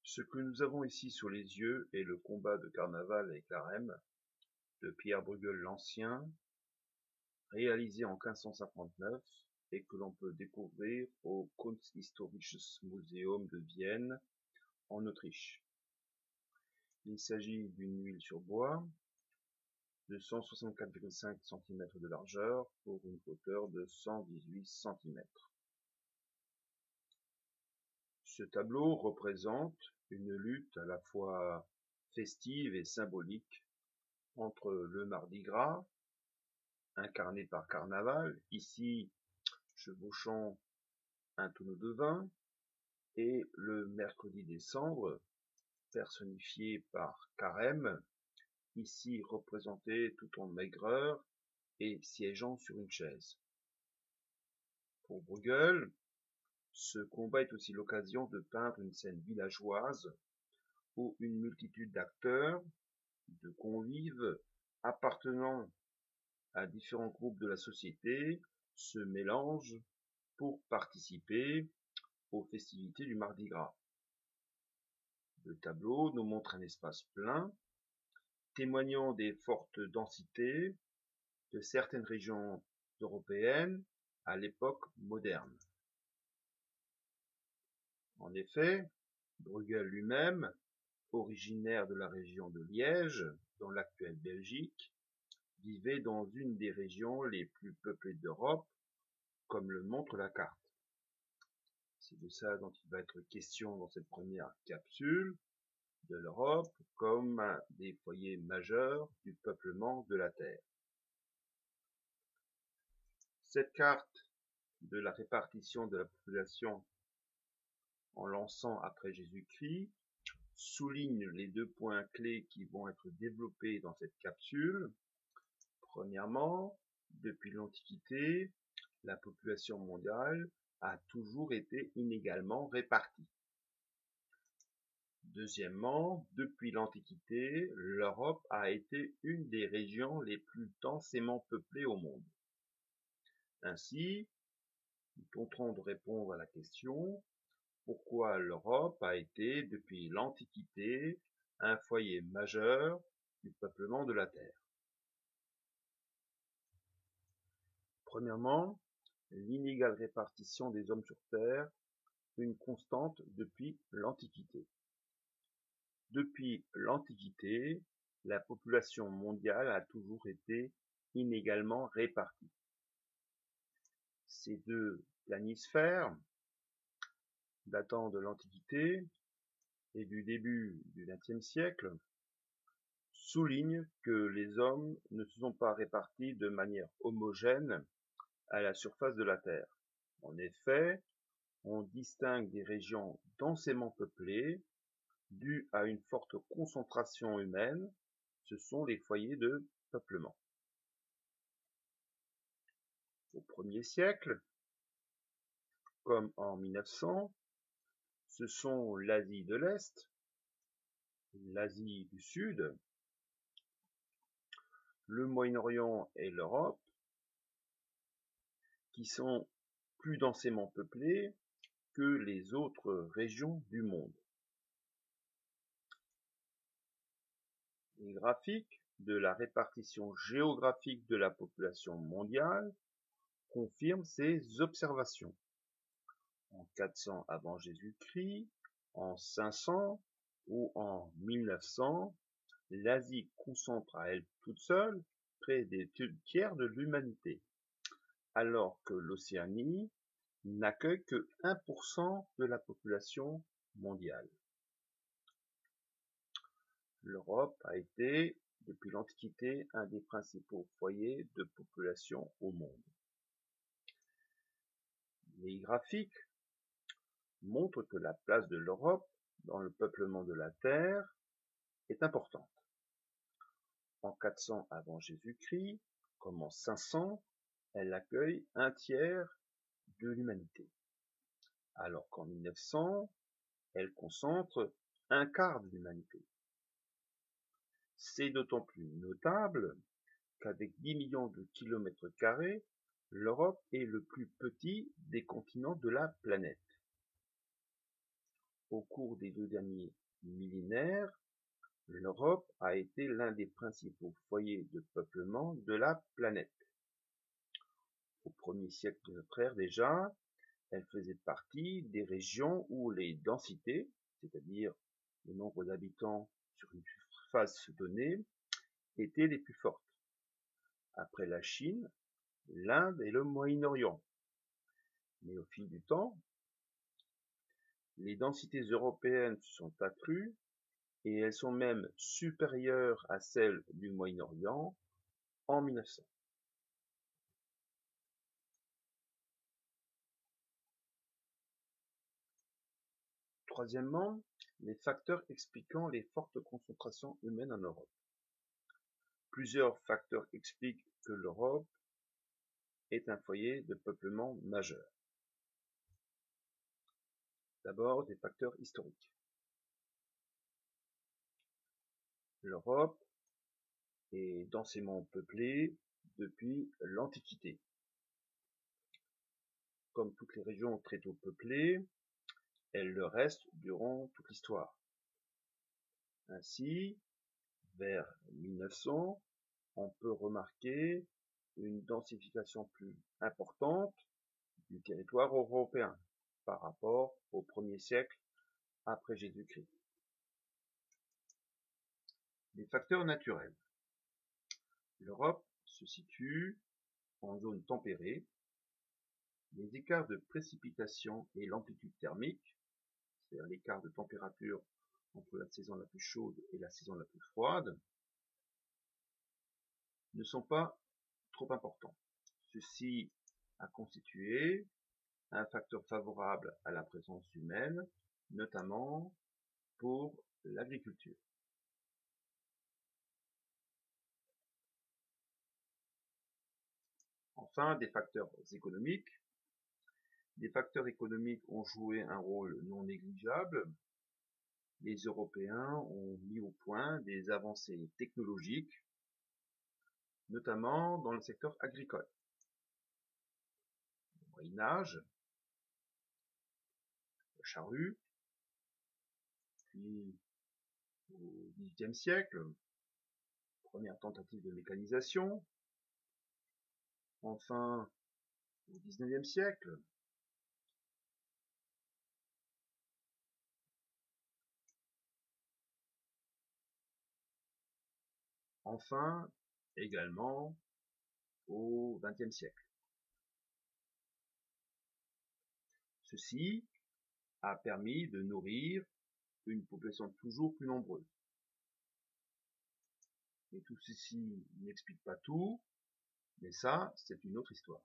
Ce que nous avons ici sous les yeux est le combat de carnaval avec la Reine de Pierre Bruegel l'Ancien, réalisé en 1559 et que l'on peut découvrir au Kunsthistorisches Museum de Vienne, en Autriche. Il s'agit d'une huile sur bois de 164,5 cm de largeur pour une hauteur de 118 cm. Ce tableau représente une lutte à la fois festive et symbolique entre le Mardi Gras, incarné par Carnaval, ici chevauchant un tonneau de vin, et le mercredi des cendres, personnifié par Carême, ici représenté tout en maigreur et siégeant sur une chaise. Pour Bruegel, ce combat est aussi l'occasion de peindre une scène villageoise où une multitude d'acteurs, de convives, appartenant à différents groupes de la société, se mélangent pour participer aux festivités du Mardi Gras. Le tableau nous montre un espace plein, témoignant des fortes densités de certaines régions européennes à l'époque moderne. En effet, Bruegel lui-même, originaire de la région de Liège, dans l'actuelle Belgique, vivait dans une des régions les plus peuplées d'Europe, comme le montre la carte. C'est de ça dont il va être question dans cette première capsule, de l'Europe comme un des foyers majeurs du peuplement de la Terre. Cette carte de la répartition de la population en l'an après Jésus-Christ souligne les deux points clés qui vont être développés dans cette capsule. Premièrement, depuis l'Antiquité, la population mondiale a toujours été inégalement répartie. Deuxièmement, depuis l'Antiquité, l'Europe a été une des régions les plus densément peuplées au monde. Ainsi, nous tenterons de répondre à la question pourquoi l'Europe a été, depuis l'Antiquité, un foyer majeur du peuplement de la Terre. Premièrement, l'inégale répartition des hommes sur Terre, une constante depuis l'Antiquité. Depuis l'Antiquité, la population mondiale a toujours été inégalement répartie. Ces deux planisphères, datant de l'Antiquité et du début du XXe siècle, soulignent que les hommes ne se sont pas répartis de manière homogène à la surface de la Terre. En effet, on distingue des régions densément peuplées dues à une forte concentration humaine, ce sont les foyers de peuplement. Au 1er siècle, comme en 1900, ce sont l'Asie de l'Est, l'Asie du Sud, le Moyen-Orient et l'Europe qui sont plus densément peuplés que les autres régions du monde. Les graphiques de la répartition géographique de la population mondiale confirment ces observations. En 400 avant Jésus-Christ, en 500 ou en 1900, l'Asie concentre à elle toute seule près des 2/3 de l'humanité, alors que l'Océanie n'accueille que 1% de la population mondiale. L'Europe a été, depuis l'Antiquité, un des principaux foyers de population au monde. Les graphiques montrent que la place de l'Europe dans le peuplement de la Terre est importante. En 400 avant Jésus-Christ, comme en 500, elle accueille 1/3 de l'humanité, alors qu'en 1900, elle concentre 1/4 de l'humanité. C'est d'autant plus notable qu'avec 10 millions de kilomètres carrés, l'Europe est le plus petit des continents de la planète. Au cours des 2 derniers millénaires, l'Europe a été l'un des principaux foyers de peuplement de la planète. Au 1er siècle de notre ère déjà, elle faisait partie des régions où les densités, c'est-à-dire le nombre d'habitants sur une surface donnée, étaient les plus fortes. Après la Chine, l'Inde et le Moyen-Orient. Mais au fil du temps, les densités européennes se sont accrues et elles sont même supérieures à celles du Moyen-Orient en 1900. Troisièmement, les facteurs expliquant les fortes concentrations humaines en Europe. Plusieurs facteurs expliquent que l'Europe est un foyer de peuplement majeur. D'abord, des facteurs historiques. L'Europe est densément peuplée depuis l'Antiquité. Comme toutes les régions très tôt peuplées, elle le reste durant toute l'histoire. Ainsi, vers 1900, on peut remarquer une densification plus importante du territoire européen par rapport au 1er siècle après Jésus-Christ. Les facteurs naturels. L'Europe se situe en zone tempérée. Les écarts de précipitation et l'amplitude thermique, c'est-à-dire l'écart de température entre la saison la plus chaude et la saison la plus froide, ne sont pas trop importants. Ceci a constitué un facteur favorable à la présence humaine, notamment pour l'agriculture. Enfin, des facteurs économiques. Les facteurs économiques ont joué un rôle non négligeable. Les Européens ont mis au point des avancées technologiques, notamment dans le secteur agricole. Au Moyen Âge, la charrue, puis au XVIIIe siècle, première tentative de mécanisation, enfin au XIXe siècle, enfin également au XXe siècle. Ceci a permis de nourrir une population toujours plus nombreuse. Et tout ceci n'explique pas tout, mais ça, c'est une autre histoire.